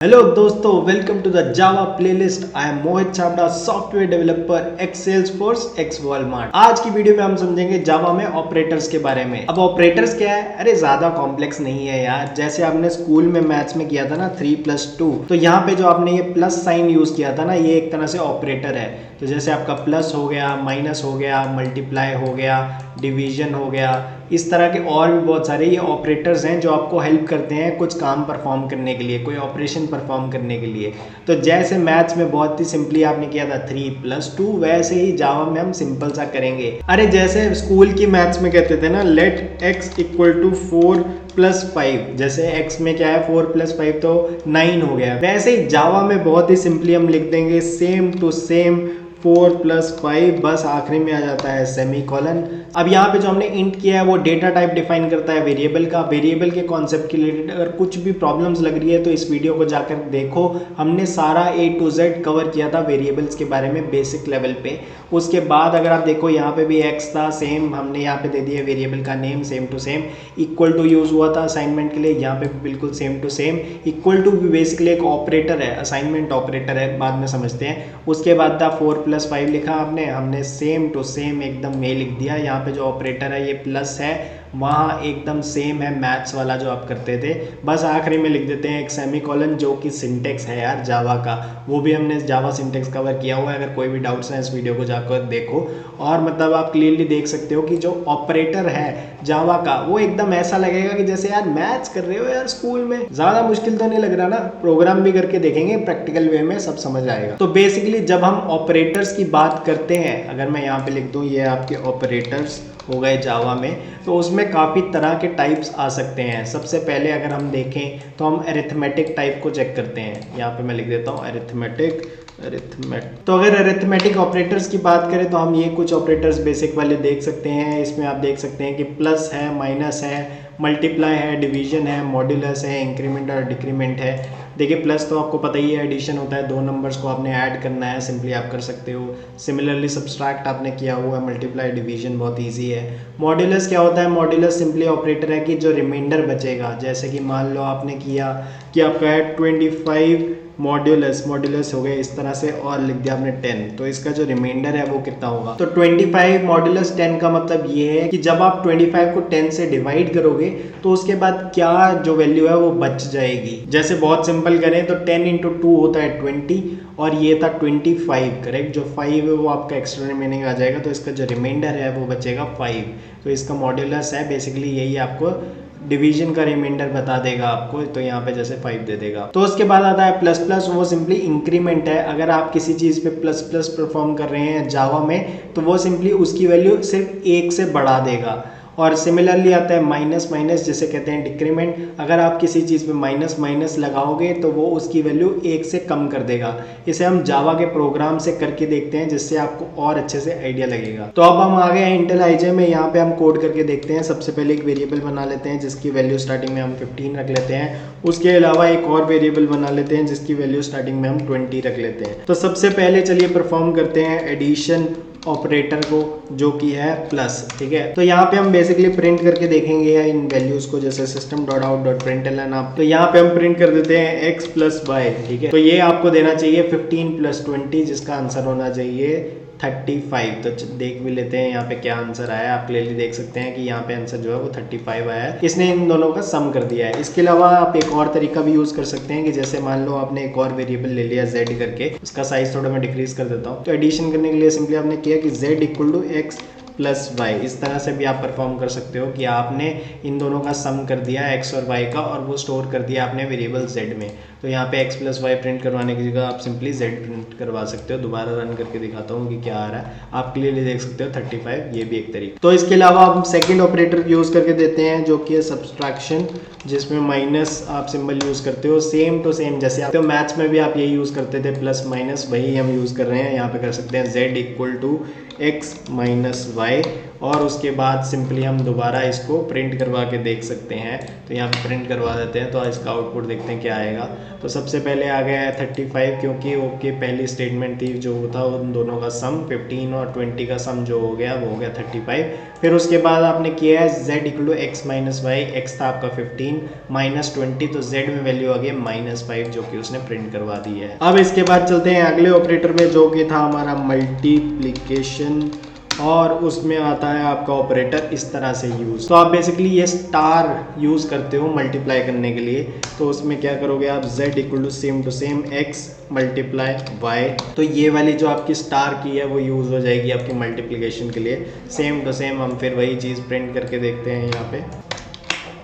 Hello दोस्तों, welcome to the Java playlist. I am Mohit Chhabra, software developer ex Salesforce ex Walmart. आज की video में हम समझेंगे जावा में ऑपरेटर्स के बारे में। अब ऑपरेटर्स क्या है? अरे ज्यादा कॉम्प्लेक्स नहीं है यार। जैसे आपने स्कूल में मैथ्स में किया था ना 3+2, तो यहाँ पे जो आपने ये प्लस साइन यूज किया था ना, ये एक तरह से ऑपरेटर है। तो जैसे आपका प्लस हो गया, माइनस हो गया, मल्टीप्लाई हो गया, डिवीजन हो गया, इस तरह के और भी बहुत सारे ये ऑपरेटर्स हैं जो आपको हेल्प करते हैं कुछ काम परफॉर्म करने के लिए, कोई ऑपरेशन परफॉर्म करने के लिए। तो जैसे मैथ्स में बहुत ही सिंपली आपने किया था 3+2, वैसे ही जावा में हम सिंपल सा करेंगे। अरे जैसे स्कूल की मैथ्स में कहते थे ना, लेट x इक्वल टू 4+5, जैसे x में क्या है 4+5 तो 9 हो गया। वैसे ही जावा में बहुत ही सिंपली हम लिख देंगे सेम टू सेम 4+5, बस आखिरी में आ जाता है सेमीकोलन। अब यहाँ पे जो हमने इंट किया है वो डेटा टाइप डिफाइन करता है वेरिएबल का। वेरिएबल के कॉन्सेप्ट के रिलेटेड अगर कुछ भी प्रॉब्लम्स लग रही है तो इस वीडियो को जाकर देखो, हमने सारा A to Z कवर किया था वेरिएबल्स के बारे में बेसिक लेवल पे। उसके बाद अगर आप देखो यहाँ पे भी x था, सेम हमने यहाँ पे दे दिया वेरिएबल का name same to same. Equal to use हुआ था असाइनमेंट के लिए, यहाँ पे भी बिल्कुल same to same. Equal to भी बेसिकली एक ऑपरेटर है, असाइनमेंट ऑपरेटर है, बाद में समझते हैं। उसके बाद था 4+5 लिखा आपने, हमने सेम टू सेम एकदम ये लिख दिया। यहाँ पे जो ऑपरेटर है ये प्लस है, वहाँ एकदम सेम है मैथ्स वाला जो आप करते थे। बस आखिरी में लिख देते हैं एक सेमीकोलन, जो कि सिंटेक्स है यार जावा का, वो भी हमने जावा सिंटेक्स कवर किया हुआ है। अगर कोई भी डाउट्स हैं इस वीडियो को जाकर देखो। और मतलब आप क्लियरली देख सकते हो कि जो ऑपरेटर है जावा का वो एकदम ऐसा लगेगा कि जैसे यार मैथ्स कर रहे हो यार स्कूल में। ज़्यादा मुश्किल तो नहीं लग रहा ना, प्रोग्राम भी करके देखेंगे, प्रैक्टिकल वे में सब समझ आएगा। तो बेसिकली जब हम ऑपरेटर्स की बात करते हैं, अगर मैं यहाँ पे लिख दूँ ये आपके ऑपरेटर्स हो गए जावा में, तो उसमें काफ़ी तरह के टाइप्स आ सकते हैं। सबसे पहले अगर हम देखें तो हम अरिथमेटिक टाइप को चेक करते हैं। यहाँ पे मैं लिख देता हूँ अरिथमेटिक। तो अगर अरिथमेटिक ऑपरेटर्स की बात करें तो हम ये कुछ ऑपरेटर्स बेसिक वाले देख सकते हैं। इसमें आप देख सकते हैं कि प्लस है, माइनस है, मल्टीप्लाई है, डिवीजन है, मॉड्यूलस है, इंक्रीमेंट और डिक्रीमेंट है। देखिए प्लस तो आपको पता ही है एडिशन होता है, दो नंबर्स को आपने ऐड करना है, सिंपली आप कर सकते हो। सिमिलरली सब्सट्रैक्ट आपने किया हुआ है, मल्टीप्लाई डिवीजन बहुत ईजी है। मॉड्यूलस क्या होता है? मॉड्यूलस सिंपली ऑपरेटर है कि जो रिमाइंडर बचेगा, जैसे कि मान लो आपने किया कि आपका है 25 मॉड्यूलस हो गए इस तरह से, और लिख दिया आपने 10, तो इसका जो रिमाइंडर है वो कितना होगा? तो 25 मॉड्यूलस 10 का मतलब ये है कि जब आप 25 को 10 से डिवाइड करोगे तो उसके बाद क्या जो वैल्यू है वो बच जाएगी। जैसे बहुत सिंपल करें तो 10 × 2 होता है 20, और ये था 25, करेक्ट। जो 5 है वो आपका एक्स्ट्रा रिमेनिंग आ जाएगा, तो इसका जो रिमाइंडर है वो बचेगा 5। तो इसका मॉड्यूलस है बेसिकली यही, आपको डिवीजन का रिमाइंडर बता देगा आपको। तो यहाँ पे जैसे 5 दे देगा। तो उसके बाद आता है प्लस प्लस, वो सिंपली इंक्रीमेंट है। अगर आप किसी चीज़ पे प्लस प्लस परफॉर्म कर रहे हैं जावा में, तो वो सिंपली उसकी वैल्यू सिर्फ 1 से बढ़ा देगा। और सिमिलरली आता है माइनस माइनस, जिसे कहते हैं डिक्रीमेंट। अगर आप किसी चीज़ पे माइनस माइनस लगाओगे तो वो उसकी वैल्यू 1 से कम कर देगा। इसे हम जावा के प्रोग्राम से करके देखते हैं, जिससे आपको और अच्छे से आइडिया लगेगा। तो अब हम आ गए हैं इंटेल आईजे में। यहाँ पे हम कोड करके देखते हैं। सबसे पहले एक वेरिएबल बना लेते हैं जिसकी वैल्यू स्टार्टिंग में हम 15 रख लेते हैं। उसके अलावा एक और वेरिएबल बना लेते हैं जिसकी वैल्यू स्टार्टिंग में हम 20 रख लेते हैं। तो सबसे पहले चलिए परफॉर्म करते हैं एडिशन ऑपरेटर को, जो कि है प्लस, ठीक है। तो यहाँ पे हम बेसिकली प्रिंट करके देखेंगे इन वैल्यूज को, जैसे system.out.println आप, तो यहाँ पे हम प्रिंट कर देते हैं x + y, ठीक है। तो ये आपको देना चाहिए 15 + 20, जिसका आंसर होना चाहिए 35। तो देख भी लेते हैं यहाँ पे क्या आंसर आया। आप क्लियरली देख सकते हैं कि यहाँ पे आंसर जो है वो 35 आया है। इसने इन दोनों का सम कर दिया है। इसके अलावा आप एक और तरीका भी यूज कर सकते हैं कि जैसे मान लो आपने एक और वेरिएबल ले लिया z करके, उसका साइज थोड़ा मैं डिक्रीज कर देता हूँ। तो एडिशन करने के लिए सिंपली आपने किया कि z = x + y। इस तरह से भी आप परफॉर्म कर सकते हो कि आपने इन दोनों का सम कर दिया x और y का, और वो स्टोर कर दिया आपने वेरिएबल z में। तो यहाँ पे x + y प्रिंट करवाने की जगह आप सिंपली z प्रिंट करवा सकते हो। दोबारा रन करके दिखाता हूँ कि क्या आ रहा है। आप क्लियरली देख सकते हो 35, ये भी एक तरीका। तो इसके अलावा हम सेकेंड ऑपरेटर यूज करके देते हैं, जो कि है सब्सट्रैक्शन, जिसमें माइनस आप सिंबल यूज करते हो सेम टू सेम। जैसे आप तो मैथ्स में भी आप यही यूज करते थे, प्लस माइनस, वही हम यूज कर रहे हैं। यहाँ पे कर सकते हैं z = x - y, और उसके बाद सिंपली हम दोबारा इसको प्रिंट करवा के देख सकते हैं। तो यहाँ पे प्रिंट करवा देते हैं, तो इसका आउटपुट देखते हैं क्या आएगा। तो सबसे पहले आ गया है 35, क्योंकि ओके पहली स्टेटमेंट थी जो था उन दोनों का सम 15 और 20 का सम जो हो गया वो हो गया 35। फिर उसके बाद आपने किया है z equal to x minus y, x था आपका 15 माइनस 20, तो z में वैल्यू आ गई -5 जो कि उसने प्रिंट करवा दी है। अब इसके बाद चलते हैं अगले ऑपरेटर में जो कि था हमारा मल्टीप्लिकेशन, और उसमें आता है आपका ऑपरेटर इस तरह से यूज़। तो आप बेसिकली ये स्टार यूज़ करते हो मल्टीप्लाई करने के लिए। तो उसमें क्या करोगे आप, z equal to same x multiply y, तो ये वाली जो आपकी स्टार की है वो यूज़ हो जाएगी आपकी मल्टीप्लिकेशन के लिए। सेम टू सेम हम फिर वही चीज़ प्रिंट करके देखते हैं यहाँ पे।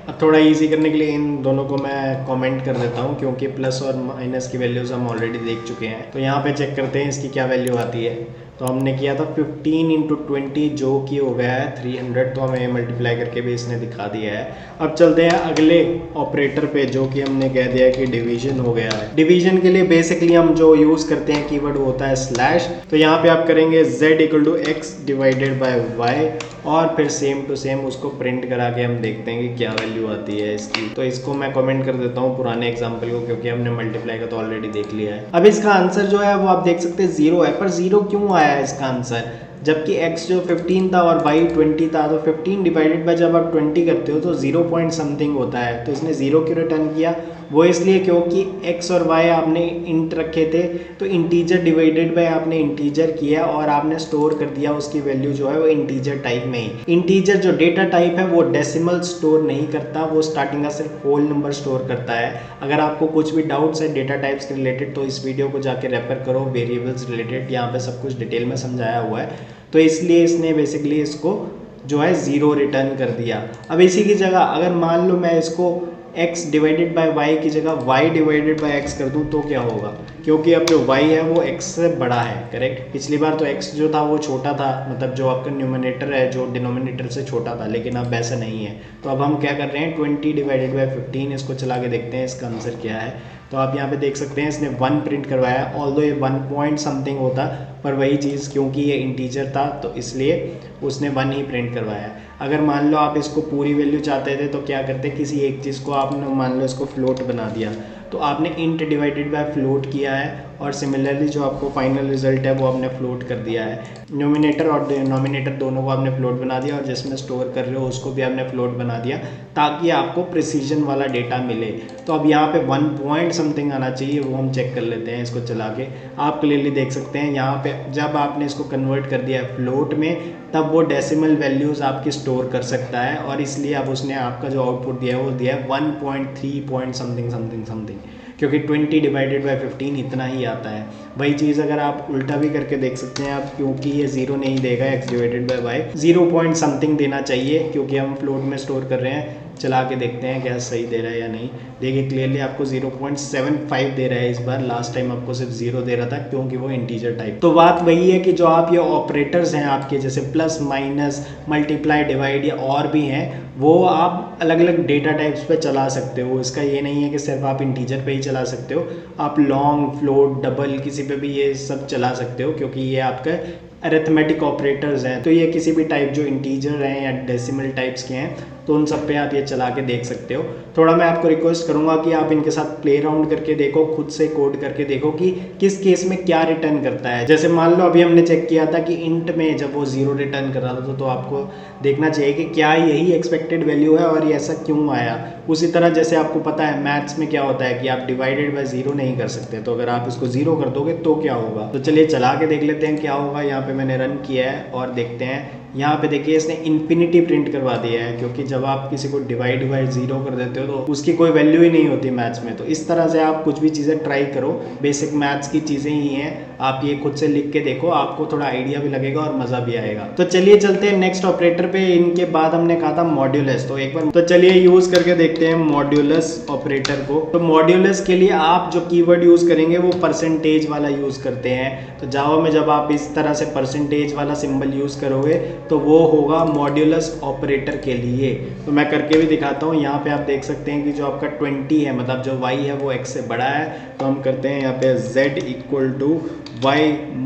अब थोड़ा इजी करने के लिए इन दोनों को मैं कमेंट कर देता हूँ, क्योंकि प्लस और माइनस की वैल्यूज़ हम ऑलरेडी देख चुके हैं। तो यहाँ पे चेक करते हैं इसकी क्या वैल्यू आती है। तो हमने किया था 15 इंटू 20 जो कि हो गया है 300, तो हमें मल्टीप्लाई करके भी इसने दिखा दिया है। अब चलते हैं अगले ऑपरेटर पे जो कि हमने कह दिया कि डिवीजन हो गया है। डिवीजन के लिए बेसिकली हम जो यूज़ करते हैं कीवर्ड होता है स्लैश। तो यहाँ पे आप करेंगे z equal to x divided by y, और फिर सेम टू सेम उसको प्रिंट करा के हम देखते हैं कि क्या वैल्यू आती है इसकी। तो इसको मैं कमेंट कर देता हूँ पुराने एग्जाम्पल को, क्योंकि हमने मल्टीप्लाई का तो ऑलरेडी देख लिया है। अब इसका आंसर जो है वो आप देख सकते हैं 0 है, पर 0 क्यों आया है इसका आंसर, जबकि x जो 15 था और y 20 था। तो 15 डिवाइडेड बाय जब आप 20 करते हो तो 0 पॉइंट समथिंग होता है। तो इसने 0 क्यों रिटर्न किया, वो इसलिए क्योंकि x और y आपने इंट रखे थे, तो इंटीजर डिवाइडेड बाय आपने इंटीजर किया और आपने स्टोर कर दिया उसकी वैल्यू जो है वो इंटीजर टाइप में ही। इंटीजर जो डेटा टाइप है वो डेसिमल स्टोर नहीं करता, वो स्टार्टिंग का सिर्फ होल नंबर स्टोर करता है। अगर आपको कुछ भी डाउट्स है डेटा टाइप्स के रिलेटेड तो इस वीडियो को जाके रेफर करो, वेरिएबल्स रिलेटेड, यहाँ पे सब कुछ डिटेल में समझाया हुआ है। तो इसलिए इसने बेसिकली इसको जो है 0 रिटर्न कर दिया। अब इसी की जगह अगर मान लो मैं इसको x डिवाइडेड बाय y की जगह y डिवाइडेड बाय x कर दूं तो क्या होगा, क्योंकि अब जो y है वो x से बड़ा है, करेक्ट। पिछली बार तो x जो था वो छोटा था, मतलब जो आपका न्यूमिनेटर है जो डिनोमिनेटर से छोटा था, लेकिन अब ऐसा नहीं है। तो अब हम क्या कर रहे हैं 20 डिवाइडेड बाय 15, इसको चला के देखते हैं इसका आंसर क्या है। तो आप यहाँ पे देख सकते हैं इसने 1 प्रिंट करवाया, ऑल्दो ये 1 पॉइंट समथिंग होता, पर वही चीज़ क्योंकि ये इंटीजर था तो इसलिए उसने 1 ही प्रिंट करवाया। अगर मान लो आप इसको पूरी वैल्यू चाहते थे तो क्या करते, किसी एक चीज़ को आपने मान लो इसको फ्लोट बना दिया, तो आपने इंट डिवाइडेड बाय फ्लोट किया है, और सिमिलरली जो आपको फाइनल रिजल्ट है वो आपने फ्लोट कर दिया है। न्यूमिनेटर और डिनोमिनेटर दोनों को आपने फ्लोट बना दिया, और जिसमें स्टोर कर रहे हो उसको भी आपने फ्लोट बना दिया, ताकि आपको प्रिसीजन वाला डेटा मिले। तो अब यहाँ पे 1 पॉइंट समथिंग आना चाहिए, वो हम चेक कर लेते हैं इसको चला के। आप क्लियरली देख सकते हैं यहाँ पे जब आपने इसको कन्वर्ट कर दिया है फ्लोट में, तब वो डेसिमल वैल्यूज़ आपकी स्टोर कर सकता है, और इसलिए अब उसने आपका जो आउटपुट दिया है वो दिया है 1.3 पॉइंट समथिंग, क्योंकि 20 डिवाइडेड बाय 15 इतना ही आता है। वही चीज़ अगर आप उल्टा भी करके देख सकते हैं आप, क्योंकि ये 0 नहीं देगा x divided by y, 0 point something देना चाहिए, क्योंकि हम फ्लोट में स्टोर कर रहे हैं। चला के देखते हैं क्या सही दे रहा है या नहीं। देखिए क्लियरली आपको 0.75 दे रहा है इस बार, लास्ट टाइम आपको सिर्फ 0 दे रहा था क्योंकि वो इंटीजर टाइप। तो बात वही है कि जो आप ये ऑपरेटर्स हैं आपके, जैसे प्लस माइनस मल्टीप्लाई डिवाइड या और भी हैं, वो आप अलग अलग डेटा टाइप्स पे चला सकते हो। इसका ये नहीं है कि सिर्फ आप इंटीजर पे ही चला सकते हो, आप लॉन्ग, फ्लोट, डबल किसी पे भी ये सब चला सकते हो, क्योंकि ये आपका अरिथमेटिक ऑपरेटर्स हैं। तो ये किसी भी टाइप जो इंटीजर हैं या डेसिमल टाइप्स के हैं, तो उन सब पे आप ये चला के देख सकते हो। थोड़ा मैं आपको रिक्वेस्ट करूंगा कि आप इनके साथ प्ले राउंड करके देखो, खुद से कोड करके देखो कि किस केस में क्या रिटर्न करता है। जैसे मान लो अभी हमने चेक किया था कि इंट में जब वो 0 रिटर्न कर रहा था, तो आपको देखना चाहिए कि क्या यही एक्सपेक्टेड वैल्यू है और ये ऐसा क्यों आया। उसी तरह जैसे आपको पता है मैथ्स में क्या होता है कि आप डिवाइडेड बाय 0 नहीं कर सकते, तो अगर आप इसको 0 कर दोगे तो क्या होगा। तो चलिए चला के देख लेते हैं क्या होगा। यहाँ पे मैंने रन किया है और देखते हैं। यहाँ पे देखिए इसने इन्फिनिटी प्रिंट करवा दिया है, क्योंकि जब आप किसी को डिवाइड बाय 0 कर देते हो तो उसकी कोई वैल्यू ही नहीं होती मैथ्स में। तो इस तरह से आप कुछ भी चीज़ें ट्राई करो, बेसिक मैथ्स की चीज़ें ही हैं, आप ये खुद से लिख के देखो, आपको थोड़ा आइडिया भी लगेगा और मज़ा भी आएगा। तो चलिए चलते हैं नेक्स्ट ऑपरेटर पे। इनके बाद हमने कहा था मॉड्यूलस, तो एक बार तो चलिए यूज़ करके देखते हैं मॉड्यूलस ऑपरेटर को। तो मॉड्यूलस के लिए आप जो कीवर्ड यूज़ करेंगे वो परसेंटेज वाला यूज़ करते हैं। तो जावा में जब आप इस तरह से परसेंटेज वाला सिंबल यूज़ करोगे तो वो होगा मॉड्यूलस ऑपरेटर के लिए। तो मैं करके भी दिखाता हूँ। यहाँ पे आप देख सकते हैं कि जो आपका 20 है, मतलब जो y है वो x से बड़ा है, तो हम करते हैं यहाँ पे z equal to y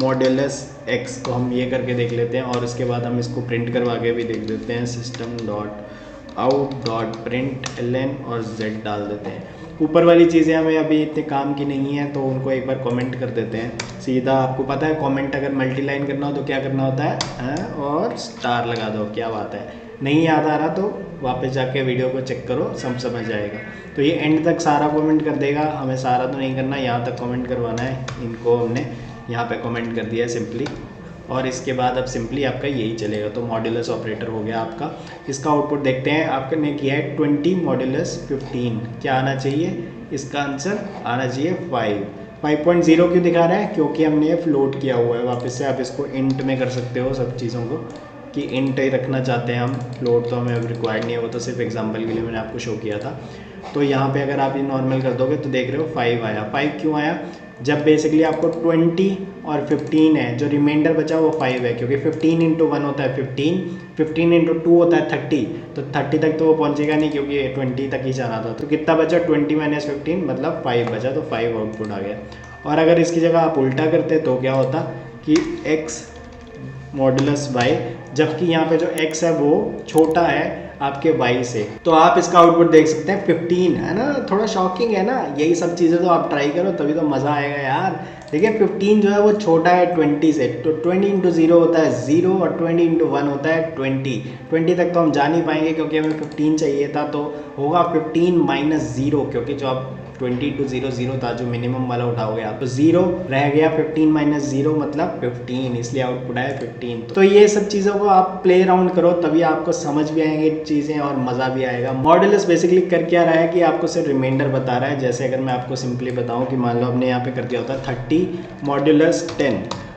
modulus x तो हम ये करके देख लेते हैं और उसके बाद हम इसको प्रिंट करवा के भी देख देते हैं। system.out.println और z डाल देते हैं। ऊपर वाली चीज़ें हमें अभी इतने काम की नहीं है तो उनको एक बार कमेंट कर देते हैं सीधा। आपको पता है कमेंट अगर मल्टीलाइन करना हो तो क्या करना होता है और स्टार लगा दो। क्या बात है, नहीं याद आ रहा तो वापस जाके वीडियो को चेक करो, सब समझ जाएगा। तो ये एंड तक सारा कमेंट कर देगा, हमें सारा तो नहीं करना, यहाँ तक कमेंट करवाना है। इनको हमने यहाँ पे कमेंट कर दिया है सिंपली, और इसके बाद अब सिंपली आपका यही चलेगा। तो मॉड्यूलस ऑपरेटर हो गया आपका। इसका आउटपुट देखते हैं। आपने किया है 20 मॉड्यूलस 15, क्या आना चाहिए? इसका आंसर आना चाहिए 5.0 क्यों दिखा रहा है? क्योंकि हमने ये फ्लोट किया हुआ है। वापस से आप इसको इंट में कर सकते हो सब चीज़ों को, कि इंट ही रखना चाहते हैं हम, फ्लोट तो हमें अब रिक्वायर्ड नहीं है, वो तो सिर्फ एग्जांपल के लिए मैंने आपको शो किया था। तो यहाँ पे अगर आप ये नॉर्मल कर दोगे तो देख रहे हो 5 आया। 5 क्यों आया? जब बेसिकली आपको 20 और 15 है, जो रिमाइंडर बचा वो 5 है, क्योंकि 15 इंटू 1 होता है 15 इंटू 2 होता है 30। तो 30 तक तो वो पहुँचेगा नहीं क्योंकि 20 तक ही जाना था। तो कितना बचा? 20 माइनस 15 मतलब 5 बचा, तो 5 आउटपुट आ गया। और अगर इसकी जगह आप उल्टा करते तो क्या होता कि x मॉडुलस y, जबकि यहाँ पे जो x है वो छोटा है आपके y से। तो आप इसका आउटपुट देख सकते हैं 15 है ना। थोड़ा शॉकिंग है ना। यही सब चीज़ें तो आप ट्राई करो तभी तो मज़ा आएगा यार। देखिए 15 जो है वो छोटा है 20 से, तो 20 इंटू 0 होता है 0 और 20 इंटू 1 होता है 20 तक तो हम जा नहीं पाएंगे क्योंकि हमें 15 चाहिए था। तो होगा 15 माइनस 0, क्योंकि जो आप 20 इंटू 0 था, जो मिनिमम वाला उठाओगे आप, तो 0 रह गया। 15 माइनस 0 मतलब 15, इसलिए आउटपुट आया 15। तो ये सब चीज़ों को आप प्ले अराउंड करो तभी आपको समझ भी आएंगे चीज़ें और मज़ा भी आएगा। मॉडुलस बेसिकली कर क्या रहा है कि आपको सिर्फ रिमाइंडर बता रहा है। जैसे अगर मैं आपको सिंपली बताऊं कि मान लो हमने यहाँ पे कर दिया होता 30 मॉडुलस 10,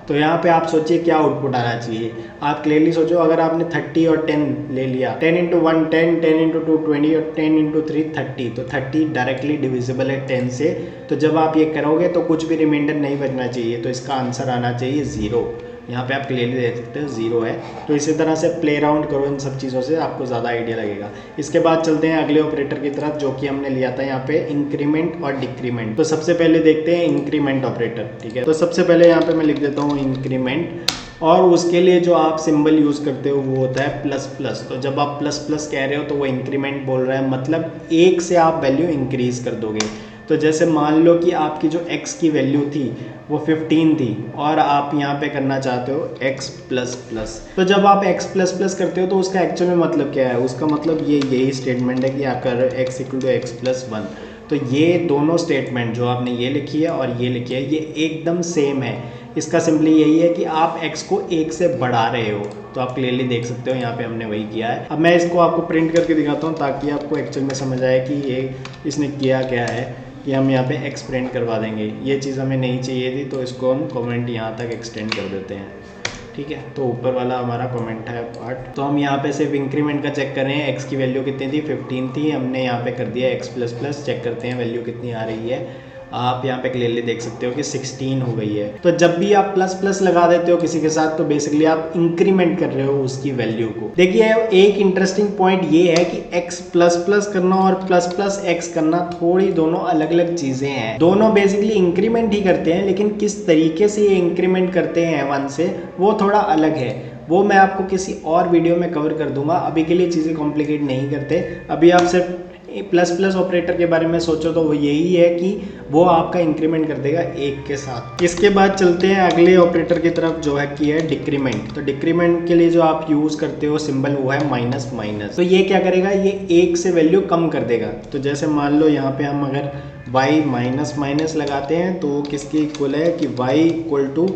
तो यहाँ पे आप सोचिए क्या आउटपुट आना चाहिए। आप क्लियरली सोचो, अगर आपने 30 और 10 ले लिया, 10 इंटू 1 10, 10 इंटू 2 20 और 10 इंटू 3 30, तो 30 डायरेक्टली डिविजिबल है 10 से। तो जब आप ये करोगे तो कुछ भी रिमाइंडर नहीं बचना चाहिए, तो इसका आंसर आना चाहिए 0। यहाँ पे आप क्लियरली देख सकते हो 0 है। तो इसी तरह से प्ले अराउंड करो इन सब चीज़ों से, आपको ज़्यादा आइडिया लगेगा। इसके बाद चलते हैं अगले ऑपरेटर की तरफ, जो कि हमने लिया था यहाँ पे इंक्रीमेंट और डिक्रीमेंट। तो सबसे पहले देखते हैं इंक्रीमेंट ऑपरेटर, ठीक है। तो सबसे पहले यहाँ पे मैं लिख देता हूँ इंक्रीमेंट, और उसके लिए जो आप सिंबल यूज़ करते हो वो होता है प्लस प्लस। तो जब आप प्लस प्लस कह रहे हो तो वो इंक्रीमेंट बोल रहा है, मतलब 1 से आप वैल्यू इंक्रीज़ कर दोगे। तो जैसे मान लो कि आपकी जो x की वैल्यू थी वो 15 थी और आप यहाँ पे करना चाहते हो x प्लस प्लस। तो जब आप x प्लस प्लस करते हो तो उसका एक्चुअल में मतलब क्या है? उसका मतलब यही स्टेटमेंट है कि आप कर रहे हो x equal to x plus 1। तो ये दोनों स्टेटमेंट जो आपने ये लिखी है और ये लिखी है, ये एकदम सेम है। इसका सिंपली यही है कि आप x को 1 से बढ़ा रहे हो। तो आप क्लियरली देख सकते हो यहाँ पे हमने वही किया है। अब मैं इसको आपको प्रिंट करके दिखाता हूँ ताकि आपको एक्चुअल में समझ आए कि ये इसने किया क्या है, कि हम यहाँ पे x प्रिंट करवा देंगे। ये चीज़ हमें नहीं चाहिए थी तो इसको हम कमेंट यहाँ तक एक्सटेंड कर देते हैं, ठीक है। तो ऊपर वाला हमारा कमेंट है पार्ट। तो हम यहाँ पे सिर्फ इंक्रीमेंट का चेक कर रहे हैं। x की वैल्यू कितनी थी? 15 थी, हमने यहाँ पे कर दिया x प्लस प्लस। चेक करते हैं वैल्यू कितनी आ रही है। आप यहाँ पे क्लियरली देख सकते हो कि 16 हो गई है। तो जब भी आप प्लस प्लस लगा देते हो किसी के साथ तो बेसिकली आप इंक्रीमेंट कर रहे हो उसकी वैल्यू को। देखिए एक इंटरेस्टिंग पॉइंट ये है कि x प्लस प्लस करना और प्लस प्लस x करना थोड़ी दोनों अलग अलग चीजें हैं। दोनों बेसिकली इंक्रीमेंट ही करते हैं, लेकिन किस तरीके से ये इंक्रीमेंट करते हैं 1 से वो थोड़ा अलग है। वो मैं आपको किसी और वीडियो में कवर कर दूंगा। अभी के लिए चीज़ें कॉम्प्लिकेट नहीं करते। अभी आप सिर्फ प्लस प्लस ऑपरेटर के बारे में सोचो तो वो यही है कि वो आपका इंक्रीमेंट कर देगा 1 के साथ। इसके बाद चलते हैं अगले ऑपरेटर की तरफ जो है कि है डिक्रीमेंट। तो डिक्रीमेंट के लिए जो आप यूज़ करते हो सिंबल वो है माइनस माइनस। तो ये क्या करेगा? ये 1 से वैल्यू कम कर देगा। तो जैसे मान लो यहाँ पे हम अगर y माइनस माइनस लगाते हैं तो किसके इक्वल है कि y equal to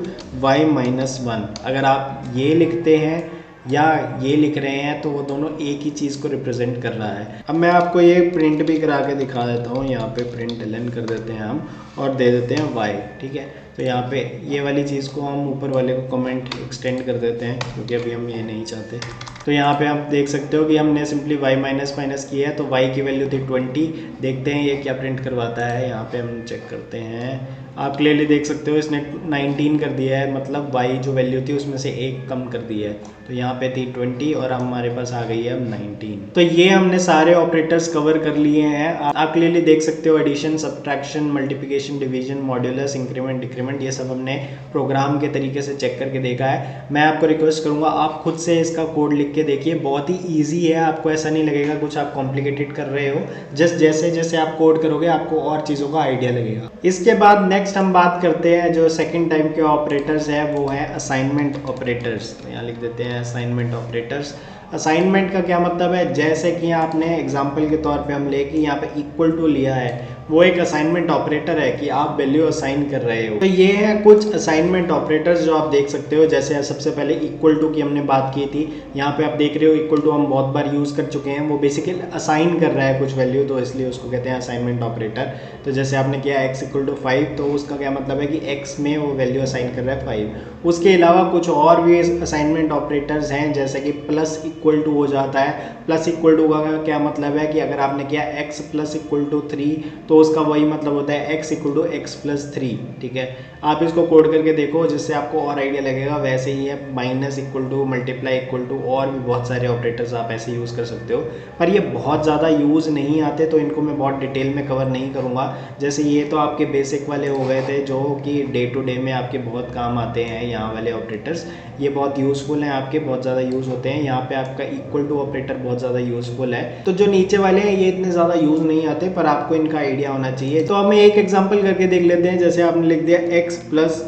y minus 1। अगर आप ये लिखते हैं या ये लिख रहे हैं तो वो दोनों एक ही चीज़ को रिप्रेजेंट कर रहा है। अब मैं आपको ये प्रिंट भी करा के दिखा देता हूँ। यहाँ पे प्रिंट एलन कर देते हैं हम और दे देते हैं y, ठीक है। तो यहाँ पे ये वाली चीज़ को हम ऊपर वाले को कमेंट एक्सटेंड कर देते हैं क्योंकि अभी हम ये नहीं चाहते। तो यहाँ पे आप देख सकते हो कि हमने सिंपली y माइनस माइनस किया है, तो y की वैल्यू थी 20। देखते हैं ये क्या प्रिंट करवाता है। यहाँ पे हम चेक करते हैं, आप क्लियरली देख सकते हो इसने 19 कर दिया है, मतलब y जो वैल्यू थी उसमें से एक कम कर दिया है। तो यहाँ पे थी 20 और हमारे पास आ गई है अब 19। तो ये हमने सारे ऑपरेटर्स कवर कर लिए हैं। आप क्लियरली देख सकते हो addition, subtraction, multiplication, division, modulus, increment, decrement, ये सब हमने प्रोग्राम के तरीके से चेक करके देखा है। मैं आपको रिक्वेस्ट करूंगा आप खुद से इसका कोड लिख के देखिए, बहुत ही ईजी है, आपको ऐसा नहीं लगेगा कुछ आप कॉम्प्लिकेटेड कर रहे हो। जस्ट जैसे जैसे आप कोड करोगे आपको और चीज़ों का आइडिया लगेगा। इसके बाद नेक्स्ट हम बात करते हैं जो सेकेंड टाइप के ऑपरेटर्स है, वो है असाइनमेंट ऑपरेटर्स। तो यहाँ लिख देते हैं असाइनमेंट ऑपरेटर्स। असाइनमेंट का क्या मतलब है, जैसे कि आपने एग्जांपल के तौर पे हम ले कि यहाँ पे इक्वल टू लिया है, वो एक असाइनमेंट ऑपरेटर है कि आप वैल्यू असाइन कर रहे हो। तो ये है कुछ असाइनमेंट ऑपरेटर्स जो आप देख सकते हो। जैसे सबसे पहले इक्वल टू की हमने बात की थी, यहाँ पे आप देख रहे हो इक्वल टू हम बहुत बार यूज़ कर चुके हैं। वो बेसिकली असाइन कर रहा है कुछ वैल्यू, तो इसलिए उसको कहते हैं असाइनमेंट ऑपरेटर। तो जैसे आपने किया x इक्वल टू 5, तो उसका क्या मतलब है कि x में वो वैल्यू असाइन कर रहा है 5। उसके अलावा कुछ और भी असाइनमेंट ऑपरेटर्स हैं, जैसे कि प्लस इक्वल टू हो जाता है। प्लस इक्वल टू का क्या मतलब है कि अगर आपने किया x प्लस इक्वल टू 3, तो उसका वही मतलब होता है x equal to x plus 3। ठीक है, आप इसको कोड करके देखो जिससे आपको और आइडिया लगेगा। वैसे ही है minus equal to, multiply equal to, और भी बहुत सारे ऑपरेटर्स आप ऐसे यूज़ कर सकते हो, पर ये बहुत ज़्यादा यूज़ नहीं आते, तो इनको मैं बहुत डिटेल में कवर नहीं करूँगा। जैसे ये तो आपके बेसिक वाले हो गए थे जो कि डे टू डे में आपके बहुत काम आते हैं। यहाँ वाले ऑपरेटर्स ये बहुत यूज़फुल हैं, आपके बहुत ज़्यादा यूज़ होते हैं। यहाँ पे आपका इक्वल टू ऑपरेटर बहुत ज़्यादा यूज़फुल है। तो जो नीचे वाले हैं ये इतने ज़्यादा यूज़ नहीं आते, पर आपको इनका आइडिया होना चाहिए। तो हम एक एग्जांपल करके देख लेते हैं। जैसे आपने लिख दिया x प्लस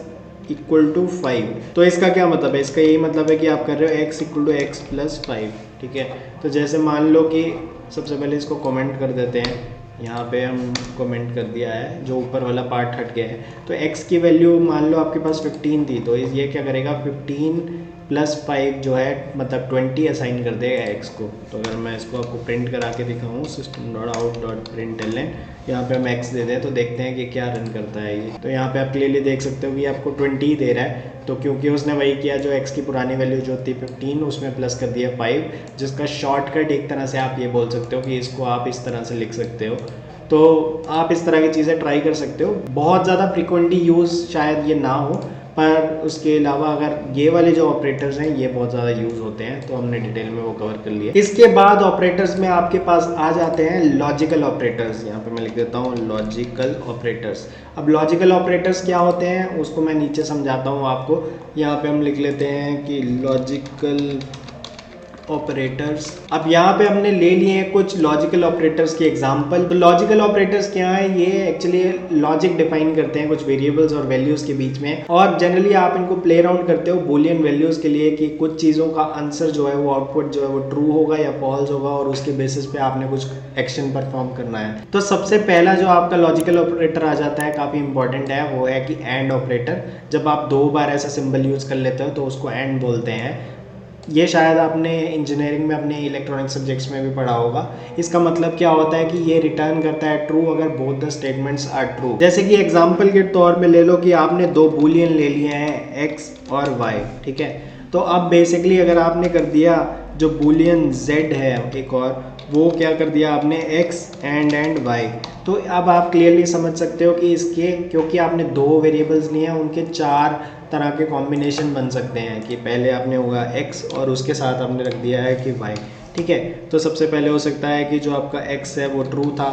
इक्वल टू 5, तो इसका क्या मतलब है, इसका यही मतलब है कि आप कर रहे हो x equal to x plus 5। ठीक है, तो जैसे मान लो कि सबसे पहले इसको कमेंट कर देते हैं। यहाँ पे हम कमेंट कर दिया है, जो ऊपर वाला पार्ट हट गया है। तो x की वैल्यू मान लो आपके पास 15 थी, तो ये क्या करेगा 15 प्लस 5 जो है मतलब 20 असाइन कर देगा x को। तो अगर मैं इसको आपको प्रिंट करा के दिखाऊँ system.out.println, यहाँ पे हम x दे दें तो देखते हैं कि क्या रन करता है ये। तो यहाँ पे आप क्लियरली देख सकते हो कि आपको 20 ही दे रहा है। तो क्योंकि उसने वही किया जो x की पुरानी वैल्यू जो थी 15, उसमें प्लस कर दिया 5, जिसका शॉर्टकट एक तरह से आप ये बोल सकते हो कि इसको आप इस तरह से लिख सकते हो। तो आप इस तरह की चीज़ें ट्राई कर सकते हो। बहुत ज़्यादा फ्रिक्वेंटली यूज़ शायद ये ना हो, पर उसके अलावा अगर ये वाले जो ऑपरेटर्स हैं ये बहुत ज़्यादा यूज़ होते हैं, तो हमने डिटेल में वो कवर कर लिया। इसके बाद ऑपरेटर्स में आपके पास आ जाते हैं लॉजिकल ऑपरेटर्स। यहाँ पे मैं लिख देता हूँ लॉजिकल ऑपरेटर्स। अब लॉजिकल ऑपरेटर्स क्या होते हैं उसको मैं नीचे समझाता हूँ आपको। यहाँ पे हम लिख लेते हैं कि लॉजिकल ऑपरेटर्स। अब यहाँ पे हमने ले लिए हैं कुछ लॉजिकल ऑपरेटर्स के एग्जांपल। तो लॉजिकल ऑपरेटर्स क्या है, ये एक्चुअली लॉजिक डिफाइन करते हैं कुछ वेरिएबल्स और वैल्यूज के बीच में, और जनरली आप इनको प्ले अराउंड करते हो बुलियन वैल्यूज के लिए कि कुछ चीज़ों का आंसर जो है वो आउटपुट जो है वो ट्रू होगा या फॉल्स होगा, और उसके बेसिस पे आपने कुछ एक्शन परफॉर्म करना है। तो सबसे पहला जो आपका लॉजिकल ऑपरेटर आ जाता है, काफ़ी इंपॉर्टेंट है, वो है कि एंड ऑपरेटर। जब आप 2 बार ऐसा सिंबल यूज कर लेते हो तो उसको एंड बोलते हैं। ये शायद आपने इंजीनियरिंग में अपने इलेक्ट्रॉनिक सब्जेक्ट्स में भी पढ़ा होगा। इसका मतलब क्या होता है कि ये रिटर्न करता है ट्रू अगर both the statements are true. जैसे कि एग्जांपल के तौर पे ले लो कि आपने 2 बूलियन ले लिए हैं x और y। ठीक है, तो अब बेसिकली अगर आपने कर दिया जो बूलियन z है एक और, वो क्या कर दिया आपने x एंड y। तो अब आप क्लियरली समझ सकते हो कि इसके क्योंकि आपने 2 वेरिएबल्स लिए हैं, उनके 4 तरह के कॉम्बिनेशन बन सकते हैं कि पहले आपने होगा x और उसके साथ आपने रख दिया है कि y। ठीक है, तो सबसे पहले हो सकता है कि जो आपका x है वो ट्रू था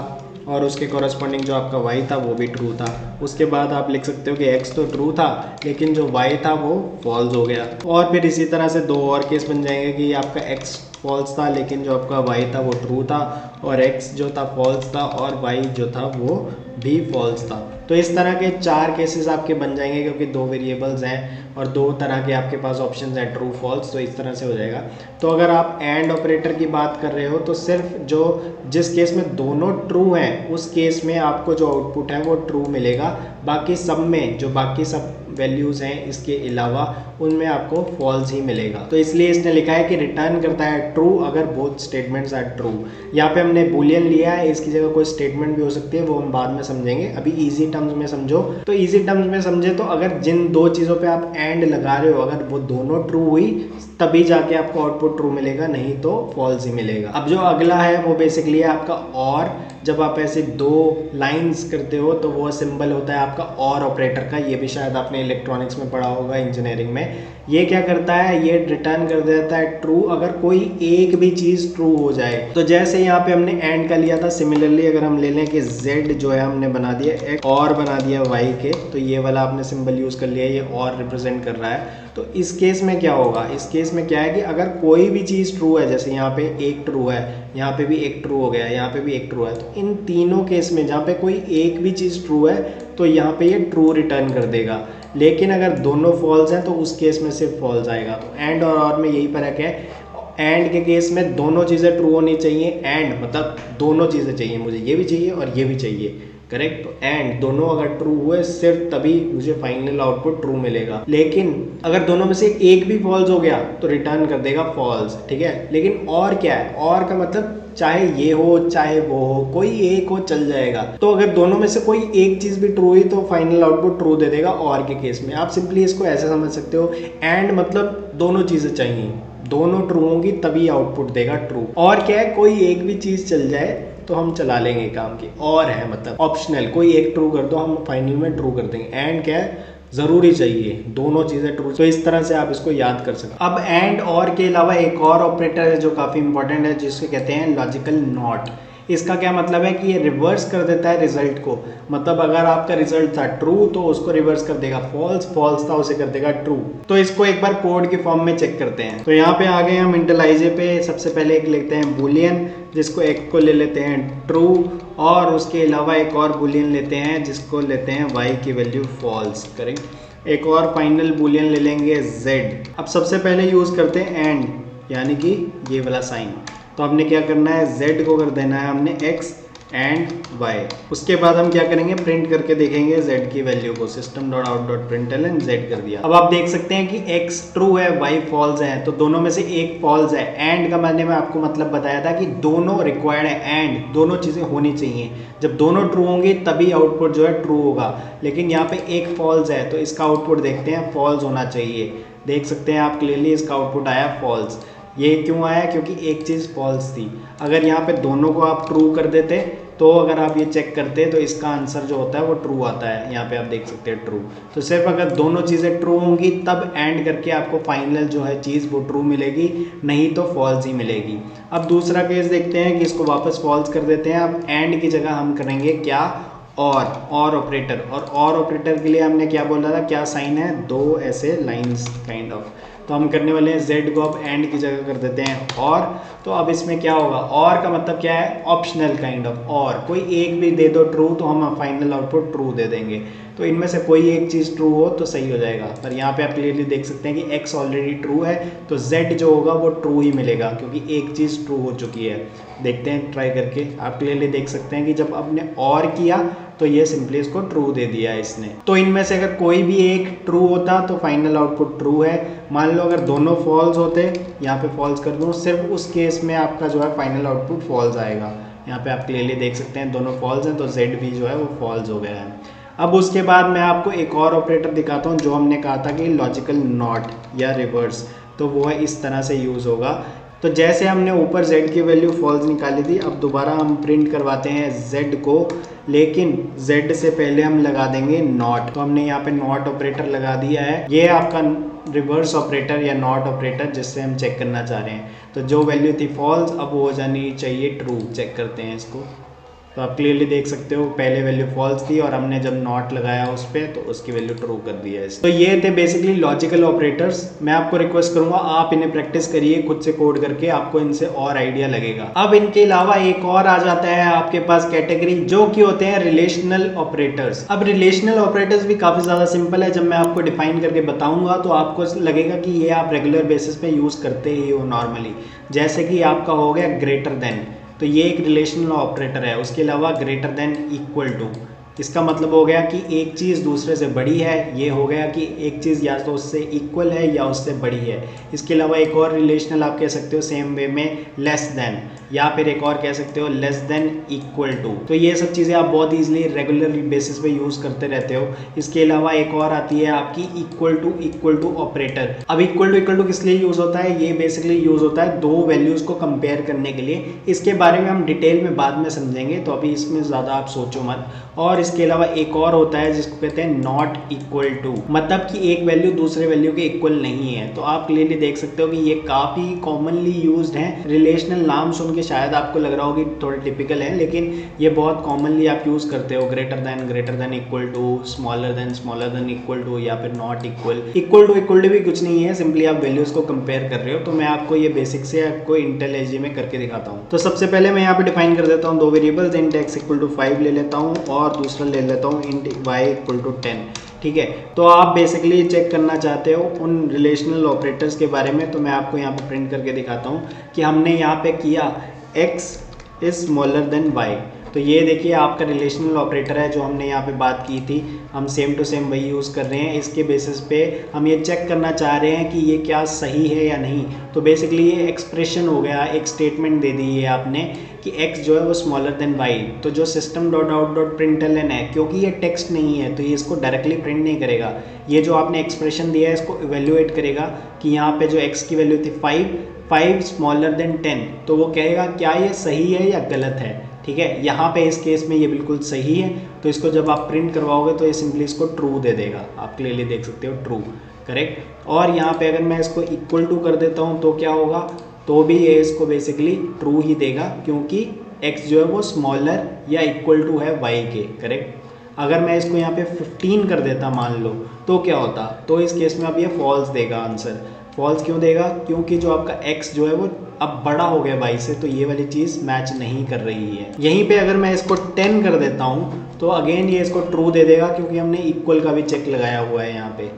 और उसके कॉरस्पॉन्डिंग जो आपका y था वो भी ट्रू था। उसके बाद आप लिख सकते हो कि x तो ट्रू था लेकिन जो y था वो फॉल्स हो गया। और फिर इसी तरह से 2 और केस बन जाएंगे कि आपका x फॉल्स था लेकिन जो आपका y था वो ट्रू था, और x जो था फॉल्स था और y जो था वो भी फॉल्स था। तो इस तरह के 4 केसेस आपके बन जाएंगे क्योंकि 2 वेरिएबल्स हैं और 2 तरह के आपके पास ऑप्शंस हैं ट्रू फॉल्स, तो इस तरह से हो जाएगा। तो अगर आप एंड ऑपरेटर की बात कर रहे हो तो सिर्फ जिस केस में दोनों ट्रू हैं उस केस में आपको जो आउटपुट है वो ट्रू मिलेगा। बाकी सब में जो बाकी सब वैल्यूज़ हैं इसके अलावा उनमें आपको फॉल्स ही मिलेगा। तो इसलिए इसने लिखा है कि रिटर्न करता है ट्रू अगर बोथ स्टेटमेंट्स आर ट्रू। यहाँ पे हमने बुलियन लिया है, इसकी जगह कोई स्टेटमेंट भी हो सकती है, वो हम बाद में समझेंगे। अभी इजी टर्म्स में समझो। तो इजी टर्म्स में समझे तो अगर जिन दो चीज़ों पे आप एंड लगा रहे हो अगर वो दोनों ट्रू हुई तभी जाके आपको आउटपुट ट्रू मिलेगा, नहीं तो फॉल्स ही मिलेगा। अब जो अगला है वो बेसिकली है आपका और। जब आप ऐसे दो लाइंस करते हो तो वो सिंबल होता है आपका और ऑपरेटर का। ये भी शायद आपने इलेक्ट्रॉनिक्स में पढ़ा होगा, इंजीनियरिंग में। ये क्या करता है, ये रिटर्न कर देता है ट्रू अगर कोई एक भी चीज़ ट्रू हो जाए। तो जैसे यहाँ पे हमने एंड का लिया था, सिमिलरली अगर हम ले लें कि z जो है हमने बना दिया एक और बना दिया y के, तो ये वाला आपने सिंबल यूज़ कर लिया, ये और रिप्रेजेंट कर रहा है। तो इस केस में क्या होगा, इस केस में क्या है कि अगर कोई भी चीज़ ट्रू है, जैसे यहाँ पे एक ट्रू है, यहाँ पे भी एक ट्रू हो गया, यहाँ पे भी एक ट्रू है, तो इन तीनों केस में जहाँ पे कोई एक भी चीज़ ट्रू है तो यहाँ पे ये ट्रू रिटर्न कर देगा। लेकिन अगर दोनों फॉल्स हैं तो उस केस में सिर्फ फॉल्स आएगा। तो एंड और में यही फर्क है। एंड के केस में दोनों चीज़ें ट्रू होनी चाहिए। एंड मतलब दोनों चीज़ें चाहिए, मुझे ये भी चाहिए और ये भी चाहिए, करेक्ट। तो एंड दोनों अगर ट्रू हुए सिर्फ तभी मुझे फाइनल आउटपुट ट्रू मिलेगा। लेकिन अगर दोनों में से एक भी फॉल्स हो गया तो रिटर्न कर देगा फॉल्स, ठीक है। लेकिन और क्या है, और का मतलब चाहे ये हो चाहे वो हो, कोई एक हो चल जाएगा। तो अगर दोनों में से कोई एक चीज भी ट्रू हुई तो फाइनल आउटपुट ट्रू दे देगा और के केस में। आप सिंपली इसको ऐसे समझ सकते हो, एंड मतलब दोनों चीजें चाहिए, दोनों ट्रू होंगी तभी आउटपुट देगा ट्रू। और क्या है, कोई एक भी चीज चल जाए तो हम चला लेंगे काम की। और है मतलब ऑप्शनल, कोई एक ट्रू कर दो हम फाइनल में ट्रू कर देंगे। एंड क्या है, जरूरी चाहिए दोनों चीजें ट्रू। तो इस तरह से आप इसको याद कर सकते। अब एंड और के अलावा एक और ऑपरेटर है जो काफी इंपॉर्टेंट है, जिसको कहते हैं लॉजिकल नॉट। इसका क्या मतलब है कि ये रिवर्स कर देता है रिजल्ट को। मतलब अगर आपका रिजल्ट था ट्रू तो उसको रिवर्स कर देगा फॉल्स, फॉल्स था उसे कर देगा ट्रू। तो इसको एक बार कोड के फॉर्म में चेक करते हैं। तो यहाँ पे आ गए हम इंटरलाइजे पे। सबसे पहले एक लेते हैं बुलियन, जिसको एक को ले लेते हैं ट्रू, और उसके अलावा एक और बुलियन लेते हैं जिसको लेते हैं y की वैल्यू फॉल्स, करेक्ट। एक और फाइनल बुलियन ले लेंगे z। अब सबसे पहले यूज करते हैं एंड, यानी कि ये वाला साइन। तो हमने क्या करना है, z को कर देना है हमने x एंड y। उसके बाद हम क्या करेंगे, प्रिंट करके देखेंगे z की वैल्यू को। system.out.println z कर दिया। अब आप देख सकते हैं कि x ट्रू है y फॉल्स है, तो दोनों में से एक फॉल्स है। एंड का मैंने आपको मतलब बताया था कि दोनों रिक्वायर्ड है, एंड दोनों चीजें होनी चाहिए। जब दोनों ट्रू होंगी तभी आउटपुट जो है ट्रू होगा। लेकिन यहाँ पे एक फॉल्स है तो इसका आउटपुट देखते हैं, फॉल्स होना चाहिए। देख सकते हैं आप क्लियरली, इसका आउटपुट आया फॉल्स। ये क्यों आया, क्योंकि एक चीज़ फॉल्स थी। अगर यहाँ पे दोनों को आप ट्रू कर देते तो अगर आप ये चेक करते तो इसका आंसर जो होता है वो ट्रू आता है। यहाँ पे आप देख सकते हैं ट्रू। तो सिर्फ अगर दोनों चीज़ें ट्रू होंगी तब एंड करके आपको फाइनल जो है चीज़ वो ट्रू मिलेगी, नहीं तो फॉल्स ही मिलेगी। अब दूसरा केस देखते हैं कि इसको वापस फॉल्स कर देते हैं। अब एंड की जगह हम करेंगे क्या, और ऑपरेटर। और ऑपरेटर के लिए हमने क्या बोला था, क्या साइन है, दो ऐसे लाइंस काइंड ऑफ। तो हम करने वाले हैं z को अब एंड की जगह कर देते हैं और। तो अब इसमें क्या होगा, और का मतलब क्या है, ऑप्शनल काइंड ऑफ। और कोई एक भी दे दो ट्रू तो हम फाइनल आउटपुट ट्रू दे देंगे। तो इनमें से कोई एक चीज़ ट्रू हो तो सही हो जाएगा। पर यहाँ पे आप क्लियरली देख सकते हैं कि x ऑलरेडी ट्रू है तो z जो होगा वो ट्रू ही मिलेगा, क्योंकि एक चीज़ ट्रू हो चुकी है। देखते हैं ट्राई करके, आप क्लियरली देख सकते हैं कि जब आपने और किया तो ये सिंपली इसको ट्रू दे दिया है इसने। तो इनमें से अगर कोई भी एक ट्रू होता तो फाइनल आउटपुट ट्रू है। मान लो अगर दोनों फॉल्स होते, यहाँ पे फॉल्स कर दूँ, सिर्फ उस केस में आपका जो है फाइनल आउटपुट फॉल्स आएगा। यहाँ पे आप क्लियरली देख सकते हैं दोनों फॉल्स हैं तो z भी जो है वो फॉल्स हो गया है। अब उसके बाद मैं आपको एक और ऑपरेटर दिखाता हूँ जो हमने कहा था कि लॉजिकल नॉट या रिवर्स। तो वो है इस तरह से यूज़ होगा। तो जैसे हमने ऊपर z की वैल्यू फॉल्स निकाली थी, अब दोबारा हम प्रिंट करवाते हैं z को, लेकिन z से पहले हम लगा देंगे नॉट। तो हमने यहाँ पे नॉट ऑपरेटर लगा दिया है। ये आपका रिवर्स ऑपरेटर या नॉट ऑपरेटर जिससे हम चेक करना चाह रहे हैं। तो जो वैल्यू थी फॉल्स अब वो हो जानी चाहिए ट्रू। चेक करते हैं इसको। तो आप क्लियरली देख सकते हो पहले वैल्यू फॉल्स थी और हमने जब नॉट लगाया उस पर तो उसकी वैल्यू ट्रू कर दिया है। तो ये थे बेसिकली लॉजिकल ऑपरेटर्स। मैं आपको रिक्वेस्ट करूंगा आप इन्हें प्रैक्टिस करिए खुद से कोड करके, आपको इनसे और आइडिया लगेगा। अब इनके अलावा एक और आ जाता है आपके पास कैटेगरी, जो कि होते हैं रिलेशनल ऑपरेटर्स। अब रिलेशनल ऑपरेटर्स भी काफी ज्यादा सिंपल है। जब मैं आपको डिफाइन करके बताऊंगा तो आपको लगेगा कि ये आप रेगुलर बेसिस पे यूज करते ही हो नॉर्मली। जैसे कि आपका हो गया ग्रेटर देन, तो ये एक रिलेशनल ऑपरेटर है। उसके अलावा ग्रेटर देन, इक्वल टू, इसका मतलब हो गया कि एक चीज़ दूसरे से बड़ी है, ये हो गया कि एक चीज़ या तो उससे इक्वल है या उससे बड़ी है। इसके अलावा एक और रिलेशनल आप कह सकते हो सेम वे में लेस देन, या फिर एक और कह सकते हो लेस देन इक्वल टू। तो ये सब चीज़ें आप बहुत ईजिली रेगुलर बेसिस पे यूज़ करते रहते हो। इसके अलावा एक और आती है आपकी इक्वल टू ऑपरेटर। अब इक्वल टू किस लिए यूज़ होता है? ये बेसिकली यूज़ होता है दो वैल्यूज़ को कंपेयर करने के लिए। इसके बारे में हम डिटेल में बाद में समझेंगे, तो अभी इसमें ज़्यादा आप सोचो मत। और इसके अलावा एक और होता है जिसको कहते हैं नॉट इक्वल टू, मतलब कि एक वैल्यू दूसरे वैल्यू के इक्वल नहीं है। तो आप क्लियरली देख सकते हो कि ये काफ़ी कॉमनली यूज्ड हैं। रिलेशनल नाम सुन के शायद आपको लग रहा हो कि थोड़े टिपिकल है, लेकिन ये बहुत कॉमनली आप यूज़ करते हो। Greater than equal to, smaller than equal to, या फिर नॉट इक्वल टू भी कुछ नहीं है, सिंपली आप वैल्यूज़ को कंपेयर कर रहे हो। तो मैं आपको ये बेसिक से आपको इंटेलिजी में करके दिखाता हूँ। तो सबसे पहले मैं यहाँ पे डिफाइन कर देता हूँ दो variables, int x equal to 5 ले लेता हूँ और दूसरा ले लेता हूँ इंट वाई इक्वल टू 10। ठीक है, तो आप बेसिकली चेक करना चाहते हो उन रिलेशनल ऑपरेटर्स के बारे में, तो मैं आपको यहाँ पे प्रिंट करके दिखाता हूँ कि हमने यहाँ पे किया x is smaller than y। तो ये देखिए आपका रिलेशनल ऑपरेटर है जो हमने यहाँ पे बात की थी, हम सेम टू सेम वही यूज़ कर रहे हैं। इसके बेसिस पे हम ये चेक करना चाह रहे हैं कि ये क्या सही है या नहीं। तो बेसिकली ये एक्सप्रेशन हो गया, एक स्टेटमेंट दे दी है आपने कि x जो है वो स्मॉलर देन y। तो जो system dot out dot println है, क्योंकि ये टेक्स्ट नहीं है तो ये इसको डायरेक्टली प्रिंट नहीं करेगा। ये जो आपने एक्सप्रेशन दिया है इसको इवेल्युएट करेगा कि यहाँ पे जो x की वैल्यू थी 5 स्मॉलर देन 10, तो वो कहेगा क्या ये सही है या गलत है। ठीक है, यहाँ पे इस केस में ये बिल्कुल सही है, तो इसको जब आप प्रिंट करवाओगे तो ये सिंपली इसको ट्रू दे देगा। आप क्लियरली देख सकते हो ट्रू, करेक्ट। और यहाँ पे अगर मैं इसको इक्वल टू कर देता हूँ तो क्या होगा, तो भी ये इसको बेसिकली ट्रू ही देगा, क्योंकि x जो है वो स्मॉलर या इक्वल टू है y के, करेक्ट। अगर मैं इसको यहाँ पे 15 कर देता मान लो, तो क्या होता, तो इस केस में अब ये फॉल्स देगा आंसर। फॉल्स क्यों देगा? क्योंकि जो आपका x जो है वो अब बड़ा हो गया y से, तो ये वाली चीज़ मैच नहीं कर रही है। यहीं पे अगर मैं इसको 10 कर देता हूँ तो अगेन ये इसको ट्रू दे देगा, क्योंकि हमने इक्वल का भी चेक लगाया हुआ है यहाँ पे।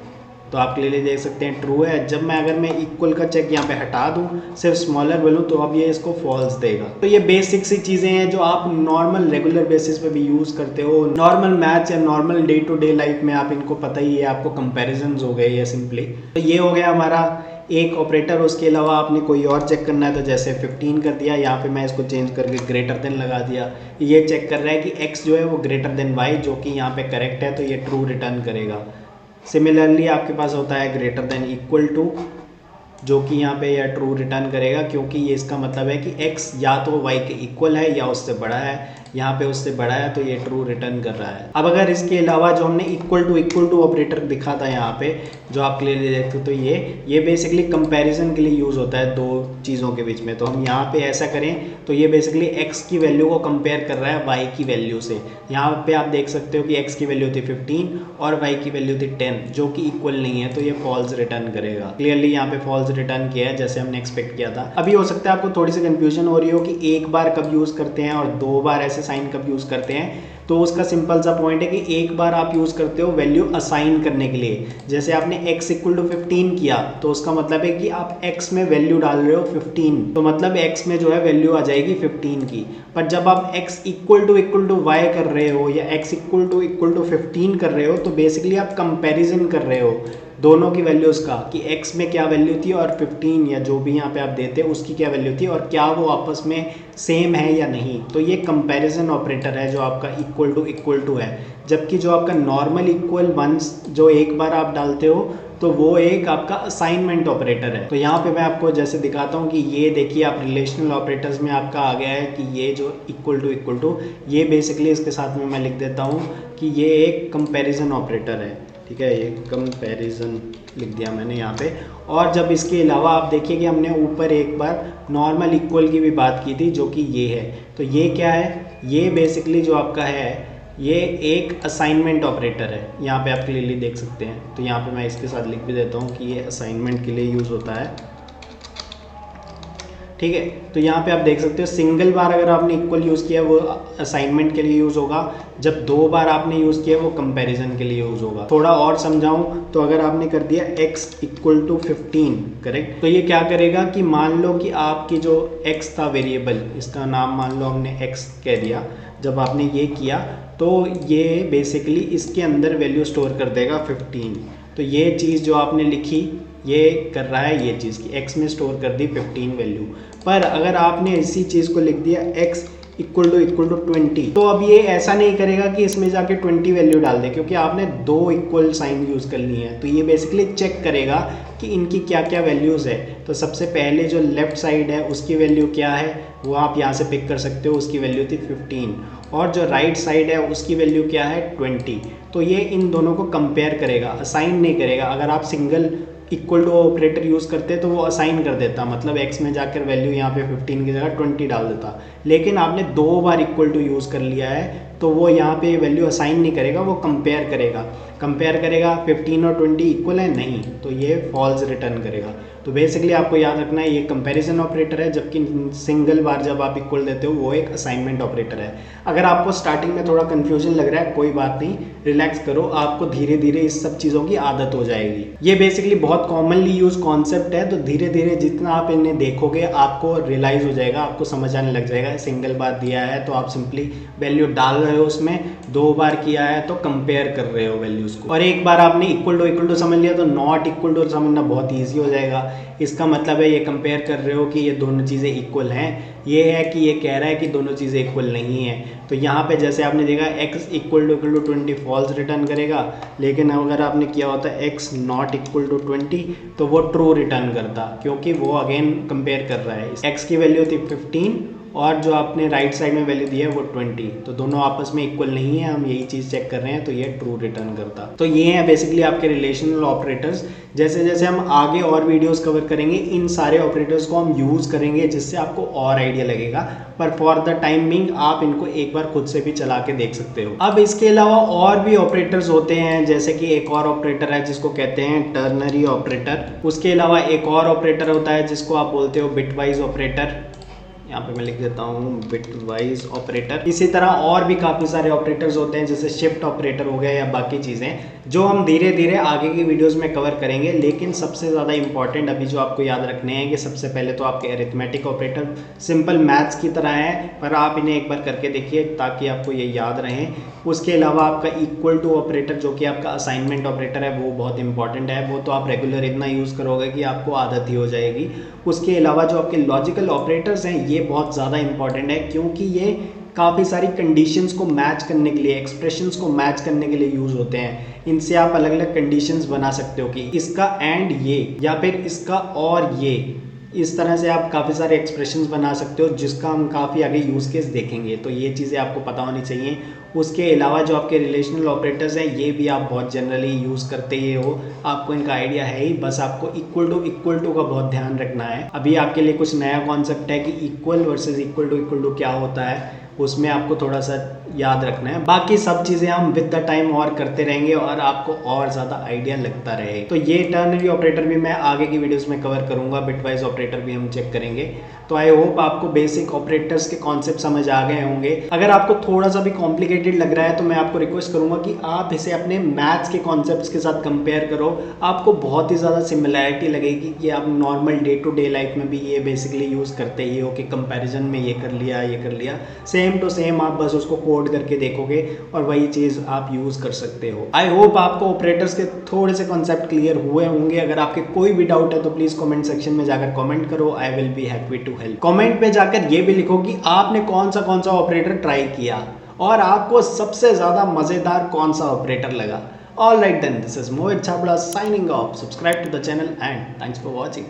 तो आप क्लियरली देख सकते हैं ट्रू है। जब मैं अगर मैं इक्वल का चेक यहाँ पे हटा दूँ, सिर्फ स्मॉलर बोलूँ, तो अब ये इसको फॉल्स देगा। तो ये बेसिक सी चीज़ें हैं जो आप नॉर्मल रेगुलर बेसिस पे भी यूज़ करते हो। नॉर्मल मैथ्स या normal day to day life में आप इनको पता ही है, आपको कंपेरिजन्स हो गए ये सिंपली। तो ये हो गया हमारा एक ऑपरेटर। उसके अलावा आपने कोई और चेक करना है तो जैसे 15 कर दिया, यहाँ पे मैं इसको चेंज करके ग्रेटर देन लगा दिया। ये चेक कर रहा है कि x जो है वो ग्रेटर देन y, जो कि यहाँ पे करेक्ट है, तो ये ट्रू रिटर्न करेगा। सिमिलरली आपके पास होता है ग्रेटर देन इक्वल टू, जो कि यहाँ पे यह ट्रू रिटर्न करेगा, क्योंकि ये इसका मतलब है कि x या तो y के इक्वल है या उससे बड़ा है। यहाँ पे उससे बड़ा है तो ये ट्रू रिटर्न कर रहा है। अब अगर इसके अलावा जो हमने इक्वल टू ऑपरेटर दिखा था यहाँ पे, जो आप क्लियरली देखते हो, तो ये बेसिकली कंपैरिजन के लिए यूज़ होता है दो चीज़ों के बीच में। तो हम यहाँ पे ऐसा करें तो ये बेसिकली x की वैल्यू को कंपेयर कर रहा है y की वैल्यू से। यहाँ पे आप देख सकते हो कि x की वैल्यू थी 15 और y की वैल्यू थी 10, जो कि इक्वल नहीं है, तो ये फॉल्स रिटर्न करेगा। क्लियरली यहाँ पे फॉल्स रिटर्न किया है जैसे हमने एक्सपेक्ट किया था। अभी हो सकता है आपको थोड़ी सी कंफ्यूजन हो रही हो कि एक बार कब यूज़ करते हैं और दो बार ऐसे साइन कब यूज़ करते हैं। तो उसका सिंपल सा पॉइंट है कि एक बार आप यूज़ करते हो वैल्यू असाइन करने के लिए। जैसे आपने x इक्वल टू 15 किया, तो उसका मतलब है कि आप x में वैल्यू डाल रहे हो 15, तो मतलब x में जो है वैल्यू आ जाएगी 15 की। पर जब आप x इक्वल टू y कर रहे हो या x इक्वल टू 15 कर रहे हो, तो बेसिकली आप कंपैरिजन कर रहे हो दोनों की वैल्यूज़ का, कि x में क्या वैल्यू थी और 15 या जो भी यहाँ पे आप देते हैं उसकी क्या वैल्यू थी, और क्या वो आपस में सेम है या नहीं। तो ये कंपैरिजन ऑपरेटर है जो आपका इक्वल टू है। जबकि जो आपका नॉर्मल इक्वल वंस जो एक बार आप डालते हो, तो वो एक आपका असाइनमेंट ऑपरेटर है। तो यहाँ पे मैं आपको जैसे दिखाता हूँ कि ये देखिए आप रिलेशनल ऑपरेटर्स में आपका आ गया है कि ये जो इक्वल टू ये बेसिकली इसके साथ में मैं लिख देता हूँ कि ये एक कंपैरिजन ऑपरेटर है। ठीक है, ये कंपैरिजन लिख दिया मैंने यहाँ पे। और जब इसके अलावा आप देखिए कि हमने ऊपर एक बार नॉर्मल इक्वल की भी बात की थी, जो कि ये है। तो ये क्या है, ये बेसिकली जो आपका है ये एक असाइनमेंट ऑपरेटर है। यहाँ पे आप क्लियरली देख सकते हैं। तो यहाँ पे मैं इसके साथ लिख भी देता हूँ कि ये असाइनमेंट के लिए यूज़ होता है। ठीक है, तो यहाँ पे आप देख सकते हो सिंगल बार अगर आपने इक्वल यूज़ किया वो असाइनमेंट के लिए यूज़ होगा, जब दो बार आपने यूज़ किया वो कंपैरिजन के लिए यूज़ होगा। थोड़ा और समझाऊं तो अगर आपने कर दिया x इक्वल टू 15, करेक्ट, तो ये क्या करेगा कि मान लो कि आपकी जो x था वेरिएबल, इसका नाम मान लो हमने x कह दिया। जब आपने ये किया तो ये बेसिकली इसके अंदर वैल्यू स्टोर कर देगा 15। तो ये चीज़ जो आपने लिखी ये कर रहा है ये चीज़ कि x में स्टोर कर दी 15 वैल्यू। पर अगर आपने इसी चीज़ को लिख दिया x इक्वल टू 20, तो अब ये ऐसा नहीं करेगा कि इसमें जाके 20 वैल्यू डाल दे, क्योंकि आपने दो इक्वल साइन यूज़ कर ली है। तो ये बेसिकली चेक करेगा कि इनकी क्या क्या वैल्यूज़ है। तो सबसे पहले जो लेफ़्ट साइड है उसकी वैल्यू क्या है वो आप यहाँ से पिक कर सकते हो, उसकी वैल्यू थी 15, और जो राइट साइड है उसकी वैल्यू क्या है 20। तो ये इन दोनों को कंपेयर करेगा, असाइन नहीं करेगा। अगर आप single equal to operator use करते तो वो असाइन कर देता, मतलब x में जाकर वैल्यू यहाँ पे 15 की जगह 20 डाल देता। लेकिन आपने दो बार इक्वल टू यूज़ कर लिया है तो वो यहाँ पे वैल्यू असाइन नहीं करेगा, वो कंपेयर करेगा। 15 और 20 इक्वल है नहीं, तो ये फॉल्स रिटर्न करेगा। तो बेसिकली आपको याद रखना है ये कंपैरिजन ऑपरेटर है, जबकि सिंगल बार जब आप इक्वल देते हो वो एक असाइनमेंट ऑपरेटर है। अगर आपको स्टार्टिंग में थोड़ा कन्फ्यूजन लग रहा है कोई बात नहीं, रिलैक्स करो, आपको धीरे धीरे इस सब चीज़ों की आदत हो जाएगी। ये बेसिकली बहुत कॉमनली यूज कॉन्सेप्ट है, तो धीरे धीरे जितना आप इन्हें देखोगे आपको रियलाइज हो जाएगा, आपको समझ आने लग जाएगा। सिंगल बार दिया है तो आप सिंपली वैल्यू डाल रहे हो उसमें, दो बार किया है तो कंपेयर कर रहे हो वैल्यूज को, और एक बार आपने इक्वल टू समझ लिया तो नॉट इक्वल टू समझना बहुत ईजी हो जाएगा। इसका मतलब है ये कंपेयर कर रहे हो कि ये दोनों चीज़ें इक्वल हैं, ये है कि ये कह रहा है कि दोनों चीज़ें इक्वल नहीं है। तो यहाँ पे जैसे आपने देखा x equal to 20 false return करेगा, लेकिन अगर आपने किया होता x नॉट इक्वल टू 20 तो वो ट्रू रिटर्न करता, क्योंकि वो अगेन कंपेयर कर रहा है। x की वैल्यू थी 15 और जो आपने राइट साइड में वैल्यू दी है वो 20, तो दोनों आपस में इक्वल नहीं है, हम यही चीज़ चेक कर रहे हैं, तो ये ट्रू रिटर्न करता। तो ये है बेसिकली आपके रिलेशनल ऑपरेटर्स। जैसे जैसे हम आगे और वीडियोस कवर करेंगे इन सारे ऑपरेटर्स को हम यूज़ करेंगे, जिससे आपको और आइडिया लगेगा। पर फॉर द टाइम बिंग आप इनको एक बार खुद से भी चला के देख सकते हो। अब इसके अलावा और भी ऑपरेटर्स होते हैं, जैसे कि एक और ऑपरेटर है जिसको कहते हैं टर्नरी ऑपरेटर। उसके अलावा एक और ऑपरेटर होता है जिसको आप बोलते हो बिटवाइज ऑपरेटर, यहाँ पे मैं लिख देता हूँ बिटवाइज ऑपरेटर। इसी तरह और भी काफ़ी सारे ऑपरेटर्स होते हैं, जैसे शिफ्ट ऑपरेटर हो गया या बाकी चीज़ें, जो हम धीरे धीरे आगे की वीडियोस में कवर करेंगे। लेकिन सबसे ज़्यादा इंपॉर्टेंट अभी जो आपको याद रखने हैं कि सबसे पहले तो आपके अरिथमेटिक ऑपरेटर सिंपल मैथ्स की तरह है, पर आप इन्हें एक बार करके देखिए ताकि आपको ये याद रहें। उसके अलावा आपका इक्वल टू ऑपरेटर जो कि आपका असाइनमेंट ऑपरेटर है वो बहुत इंपॉर्टेंट है, वो तो आप रेगुलर इतना यूज़ करोगे कि आपको आदत ही हो जाएगी। उसके अलावा जो आपके लॉजिकल ऑपरेटर्स हैं ये बहुत ज़्यादा इंपॉर्टेंट है, क्योंकि ये काफ़ी सारी कंडीशंस को मैच करने के लिए, एक्सप्रेशंस को मैच करने के लिए यूज़ होते हैं। इनसे आप अलग अलग कंडीशंस बना सकते हो कि इसका एंड ये या फिर इसका और ये, इस तरह से आप काफ़ी सारे एक्सप्रेशंस बना सकते हो, जिसका हम काफ़ी आगे यूज़ केस देखेंगे। तो ये चीज़ें आपको पता होनी चाहिए। उसके अलावा जो आपके रिलेशनल ऑपरेटर्स हैं ये भी आप बहुत जनरली यूज़ करते ही हो, आपको इनका आइडिया है ही, बस आपको इक्वल टू का बहुत ध्यान रखना है। अभी आपके लिए कुछ नया कॉन्सेप्ट है कि इक्वल वर्सेस इक्वल टू क्या होता है, उसमें आपको थोड़ा सा याद रखना है। बाकी सब चीज़ें हम विद द टाइम और करते रहेंगे और आपको और ज़्यादा आइडिया लगता रहे। तो ये टर्नरी ऑपरेटर भी मैं आगे की वीडियोस में कवर करूंगा, बिटवाइज ऑपरेटर भी हम चेक करेंगे। तो आई होप आपको बेसिक ऑपरेटर्स के कॉन्सेप्ट समझ आ गए होंगे। अगर आपको थोड़ा सा भी कॉम्प्लिकेटेड लग रहा है तो मैं आपको रिक्वेस्ट करूंगा कि आप इसे अपने मैथ्स के कॉन्सेप्ट्स के साथ कंपेयर करो, आपको बहुत ही ज़्यादा सिमिलैरिटी लगेगी कि आप normal day to day life में भी ये बेसिकली यूज़ करते ही हो कि कंपैरिजन में ये कर लिया, सेम टू सेम आप बस उसको कोड करके देखोगे और वही चीज़ आप यूज़ कर सकते हो। आई होप आपको ऑपरेटर्स के थोड़े से कॉन्सेप्ट क्लियर हुए होंगे। अगर आपके कोई भी डाउट है तो प्लीज़ कमेंट सेक्शन में जाकर कमेंट करो, I will be happy to help. Comment पे जाकर ये भी लिखो कि आपने कौन सा ऑपरेटर ट्राई किया और आपको सबसे ज़्यादा मज़ेदार कौन सा ऑपरेटर लगा। All right then, this is Mohit Chhabra signing off. Subscribe to the channel and thanks for watching.